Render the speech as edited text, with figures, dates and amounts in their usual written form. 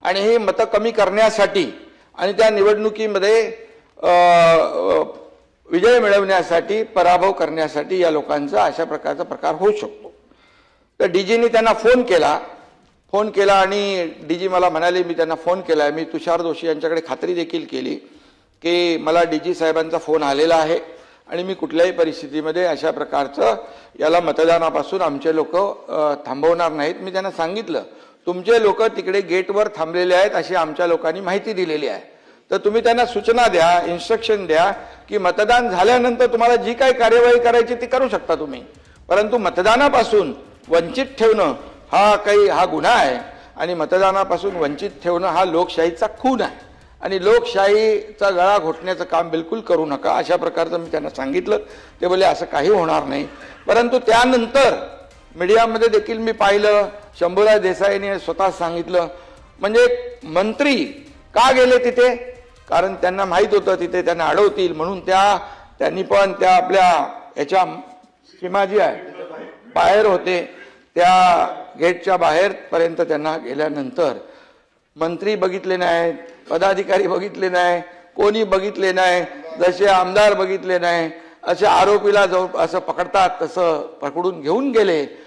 आणि ही मतं कमी करण्यासाठी आणि त्या निवडणुकीमध्ये विजय मिळवण्यासाठी, पराभव करण्यासाठी या लोकांचा अशा प्रकारचा प्रकार होऊ शकतो. तर डीजीनी त्यांना फोन केला आणि डीजी मला म्हणाले, मी त्यांना फोन केला, मी तुषार जोशी यांच्याकडे खात्री देखील केली की मला डीजी साहेबांचा फोन आलेला आहे आणि मी कुठल्याही परिस्थितीमध्ये अशा प्रकारचं याला मतदानापासून आमचे लोक थांबवणार नाहीत. मी त्यांना सांगितलं, तुमचे लोक तिकडे गेटवर थांबलेले आहेत अशी आमच्या लोकांनी माहिती दिलेली आहे. तर तुम्ही त्यांना सूचना द्या, इन्स्ट्रक्शन द्या की मतदान झाल्यानंतर तुम्हाला जी काही कार्यवाही करायची ती करू शकता तुम्ही, परंतु मतदानापासून वंचित ठेवणं हा गुन्हा आहे आणि मतदानापासून वंचित ठेवणं हा लोकशाहीचा खून आहे आणि लोकशाहीचा गळा घोटण्याचं काम बिलकुल करू नका, अशा प्रकारचं मी त्यांना सांगितलं. ते बोलले असं काही होणार नाही. परंतु त्यानंतर मीडियामध्ये देखील मी पाहिलं, शंभूराज देसाईंनी स्वतः सांगितलं, म्हणजे मंत्री का गेले तिथे, कारण त्यांना माहित होतं तिथे त्यांना अडवतील म्हणून त्यांनी पण त्या आपल्या याच्या सीमा जी आहे बाहेर होते, त्या गेटच्या बाहेर पर्यंत त्यांना गेल्यानंतर मंत्री बघितले नाही, पदाधिकारी बघितले नाही, कोणी बघितले नाही, जसे आमदार बघितले नाही, असे आरोपीला जो असं पकडतात तसं पकडून घेऊन गेले.